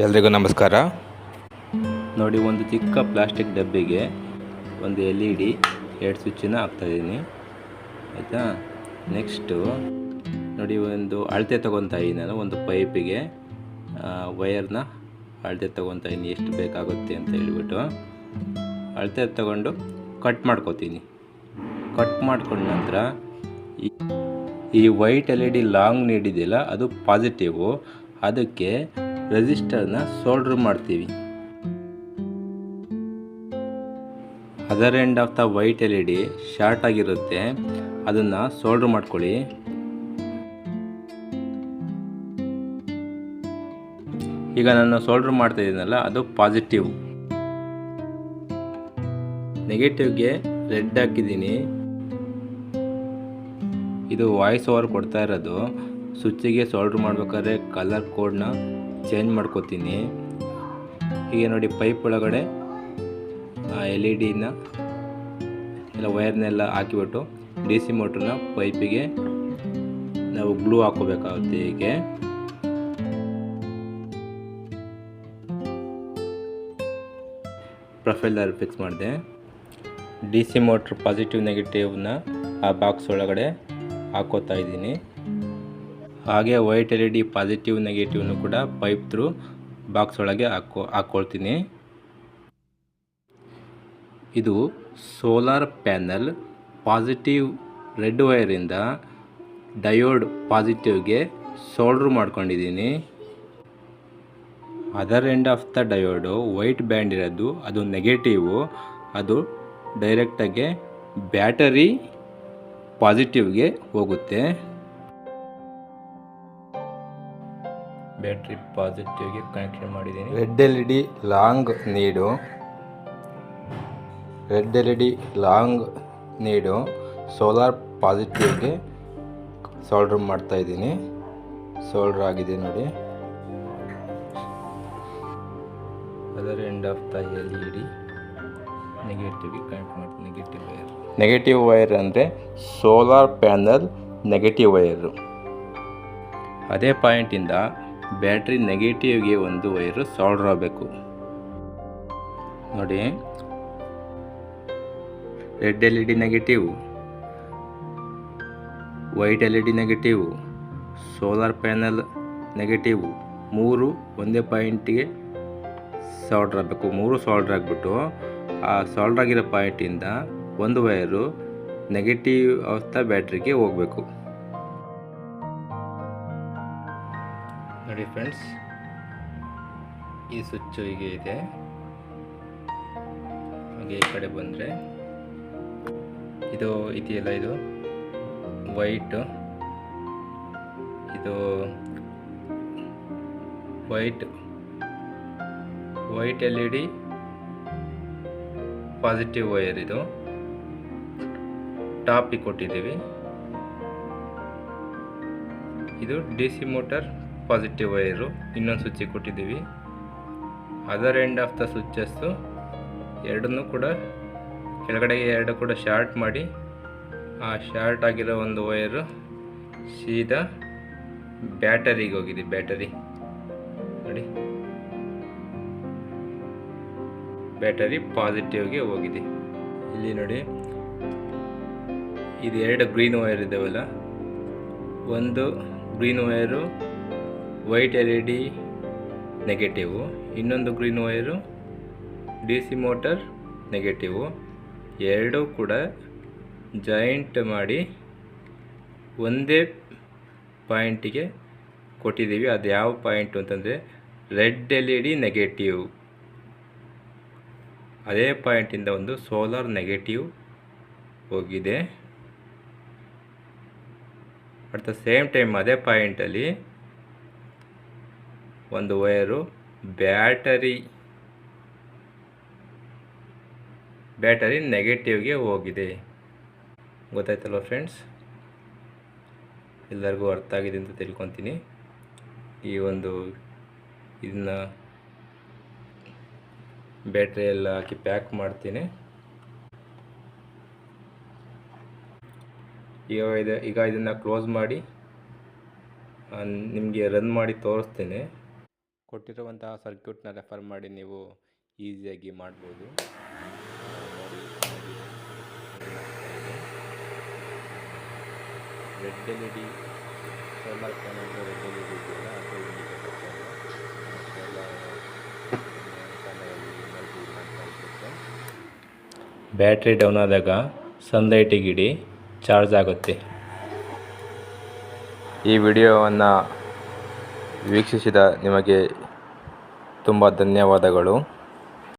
ಎಲ್ರಿಗೂ ನಮಸ್ಕಾರ. ನೋಡಿ, ಒಂದು ಚಿಕ್ಕ ಪ್ಲಾಸ್ಟಿಕ್ ಡಬ್ಬಿಗೆ ಒಂದು LED 2 ಸ್ವಿಚ್ಚನ್ನು ಹಾಕ್ತಾಯಿದ್ದೀನಿ. ಆಯಿತಾ. ನೆಕ್ಸ್ಟು ನೋಡಿ, ಒಂದು ಅಳತೆ ತೊಗೊತಾ ಇದ್ದೀನಿ. ನಾನು ಒಂದು ಪೈಪಿಗೆ ವಯರ್ನ ಅಳತೆ ತೊಗೊತಾ ಇದ್ದೀನಿ, ಎಷ್ಟು ಬೇಕಾಗುತ್ತೆ ಅಂತ ಹೇಳ್ಬಿಟ್ಟು ಅಳತೆ ತೊಗೊಂಡು ಕಟ್ ಮಾಡ್ಕೋತೀನಿ. ಕಟ್ ಮಾಡ್ಕೊಂಡ ನಂತರ ಈ ವೈಟ್ LED ಲಾಂಗ್ ನೀಡಿದೆಯಲ್ಲ, ಅದು ಪಾಸಿಟಿವು. ಅದಕ್ಕೆ ರೆಸಿಸ್ಟರ್ನ ಸೋಲ್ಡ್ರ್ ಮಾಡ್ತೀವಿ. Other end of the white LED short ಆಗಿರುತ್ತೆ, ಅದನ್ನು ಸೋಲ್ಡ್ರ್ ಮಾಡ್ಕೊಳ್ಳಿ. ಈಗ ನಾನು ಸೋಲ್ಡ್ರ್ ಮಾಡ್ತಾ ಇದ್ದೀನಲ್ಲ, ಅದು ಪಾಸಿಟಿವ್. ನೆಗೆಟಿವ್ಗೆ ರೆಡ್ ಹಾಕಿದ್ದೀನಿ. ಇದು ವಾಯ್ಸ್ ಓವರ್ ಕೊಡ್ತಾ ಇರೋದು. ಸ್ವಿಚ್ಚಿಗೆ ಸೋಲ್ಡ್ರ್ ಮಾಡ್ಬೇಕಾದ್ರೆ ಕಲರ್ ಕೋಡ್ನ ಚೇಂಜ್ ಮಾಡ್ಕೋತೀನಿ. ಹೀಗೆ ನೋಡಿ, ಪೈಪ್ ಒಳಗಡೆ LED ಎಲ್ಲ ವೈರ್ನೆಲ್ಲ ಹಾಕಿಬಿಟ್ಟು DC ಮೋಟ್ರನ್ನ ಪೈಪಿಗೆ ನಾವು ಗ್ಲೂ ಹಾಕೋಬೇಕಾಗುತ್ತೆ. ಹೀಗೆ ಪ್ರೊಫೈಲರ್ ಫಿಕ್ಸ್ ಮಾಡಿದೆ. DC ಮೋಟ್ರ್ ಪಾಸಿಟಿವ್ ನೆಗೆಟಿವ್ನ ಆ ಬಾಕ್ಸ್ ಒಳಗಡೆ ಹಾಕೋತಾ ಇದ್ದೀನಿ. ಹಾಗೆ ವೈಟ್ LED ಪಾಸಿಟಿವ್ ನೆಗೆಟಿವ್ನು ಕೂಡ ಪೈಪ್ ಥ್ರೂ ಬಾಕ್ಸ್ ಒಳಗೆ ಹಾಕ್ಕೊಳ್ತೀನಿ. ಇದು ಸೋಲಾರ್ ಪ್ಯಾನಲ್ ಪಾಸಿಟಿವ್ ರೆಡ್ ವೈರಿಂದ ಡಯೋಡ್ ಪಾಸಿಟಿವ್ಗೆ ಸೋಲ್ಡ್ರ್ ಮಾಡ್ಕೊಂಡಿದ್ದೀನಿ. Other end of the diode white band ಇರೋದು, ಅದು ನೆಗೆಟಿವು. ಅದು ಡೈರೆಕ್ಟಾಗಿ ಬ್ಯಾಟರಿ ಪಾಸಿಟಿವ್ಗೆ ಹೋಗುತ್ತೆ. ಬ್ಯಾಟ್ರಿ ಪಾಸಿಟಿವ್ಗೆ ಕನೆಕ್ಷನ್ ಮಾಡಿದ್ದೀನಿ. Red LED long lead solar ಪಾಸಿಟಿವ್ಗೆ ಸೋಲ್ಡ್ರ್ ಮಾಡ್ತಾ ಇದ್ದೀನಿ. ಸೋಲ್ಡ್ರ್ ಆಗಿದೆ ನೋಡಿ. Other end of the LED ನೆಗೆಟಿವ್ಗೆ ಕನೆಕ್ಟ್ ಮಾಡ್ತೀನಿ. ನೆಗೆಟಿವ್ ವೈರ್ ಅಂದರೆ ಸೋಲಾರ್ ಪ್ಯಾನಲ್ ನೆಗೆಟಿವ್ ವೈರು. ಅದೇ ಪಾಯಿಂಟಿಂದ ಬ್ಯಾಟ್ರಿ ನೆಗೆಟಿವ್ಗೆ ಒಂದು ವೈರು ಸೋಲ್ಡ್ರ್ ಆಗಬೇಕು. ನೋಡಿ, red LED negative, white LED negative, solar panel negative, ಮೂರು ಒಂದೇ ಪಾಯಿಂಟಿಗೆ ಸೋಲ್ಡ್ರ್ ಆಗಬೇಕು. ಮೂರು ಸೋಲ್ಡ್ರ್ ಆಗಿಬಿಟ್ಟು ಆ ಸೋಲ್ಡ್ರ್ ಆಗಿರೋ ಪಾಯಿಂಟಿಂದ ಒಂದು ವೈರು ನೆಗೆಟಿವ್ ಆಫ್ ದ ಬ್ಯಾಟ್ರಿಗೆ ಹೋಗಬೇಕು. ನೋಡಿ ಫ್ರೆಂಡ್ಸ್, ಈ ಸ್ವಿಚ್ಚು ಹೀಗೆ ಇದೆ. ಹಾಗೆ ಈ ಕಡೆ ಬಂದರೆ ಇದು ಇದೆಯಲ್ಲ, ಇದು ವೈಟ್, ಇದು ವೈಟ್ LED ಪಾಸಿಟಿವ್ ವೈರ್. ಇದು ಟಾಪಿಗೆ ಕೊಟ್ಟಿದ್ದೀವಿ. ಇದು DC ಮೋಟರ್ ಪಾಸಿಟಿವ್ ವೈರು, ಇನ್ನೊಂದು ಸ್ವಿಚ್ಚಿಗೆ ಕೊಟ್ಟಿದ್ದೀವಿ. ಅದರ್ ಎಂಡ್ ಆಫ್ ದ ಸ್ವಿಚಸ್ಸು ಎರಡನ್ನೂ ಕೂಡ ಕೆಳಗಡೆಗೆ ಎರಡು ಕೂಡ ಶಾರ್ಟ್ ಮಾಡಿ, ಆ ಶಾರ್ಟ್ ಆಗಿರೋ ಒಂದು ವೈರು ಸೀದಾ ಬ್ಯಾಟರಿಗೆ ಹೋಗಿದೆ. ಬ್ಯಾಟರಿ ನೋಡಿ, ಬ್ಯಾಟರಿ ಪಾಸಿಟಿವ್ಗೆ ಹೋಗಿದೆ. ಇಲ್ಲಿ ನೋಡಿ, ಇದು ಎರಡು ಗ್ರೀನ್ ವೈರ್ ಇದ್ದಾವಲ್ಲ, ಒಂದು green wire white LED negative, ಇನ್ನೊಂದು green wire DC motor negative. ಎರಡೂ ಕೂಡ ಜಾಯಿಂಟ್ ಮಾಡಿ ಒಂದೇ ಪಾಯಿಂಟಿಗೆ ಕೊಟ್ಟಿದ್ದೀವಿ. ಅದು ಯಾವ ಪಾಯಿಂಟು ಅಂತಂದರೆ ರೆಡ್ LED ನೆಗೆಟಿವ್. ಅದೇ ಪಾಯಿಂಟಿಂದ ಒಂದು ಸೋಲಾರ್ ನೆಗೆಟಿವ್ ಹೋಗಿದೆ. ಅಟ್ ದ ಸೇಮ್ ಟೈಮ್ ಅದೇ ಪಾಯಿಂಟಲ್ಲಿ ಒಂದು ವೈರು ಬ್ಯಾಟರಿ ನೆಗೆಟಿವ್ಗೆ ಹೋಗಿದೆ. ಗೊತ್ತಾಯ್ತಲ್ವ ಫ್ರೆಂಡ್ಸ್? ಎಲ್ಲರಿಗೂ ಅರ್ಥ ಆಗಿದೆ ಅಂತ ತಿಳ್ಕೊತೀನಿ. ಈ ಒಂದು ಇದನ್ನು ಬ್ಯಾಟ್ರಿ ಎಲ್ಲ ಹಾಕಿ ಪ್ಯಾಕ್ ಮಾಡ್ತೀನಿ. ಈಗ ಇದನ್ನು ಕ್ಲೋಸ್ ಮಾಡಿ ನಿಮಗೆ ರನ್ ಮಾಡಿ ತೋರಿಸ್ತೇನೆ. ಕೊಟ್ಟಿರುವಂತಹ ಸರ್ಕ್ಯೂಟ್ನ ರೆಫರ್ ಮಾಡಿ ನೀವು ಈಸಿಯಾಗಿ ಮಾಡ್ಬೋದು. Red L E D solar panel red L E D ಇದೆಯಲ್ಲ ಅದು ಇಂಡಿಕೇಟರ್ ಬ್ಯಾಟ್ರಿ ಡೌನ್ ಆದಾಗ ಸನ್ಲೈಟಿಗಿಡಿ ಚಾರ್ಜ್ ಆಗುತ್ತೆ. ಈ ವಿಡಿಯೋವನ್ನು ವೀಕ್ಷಿಸಿದ ನಿಮಗೆ ತುಂಬ ಧನ್ಯವಾದಗಳು.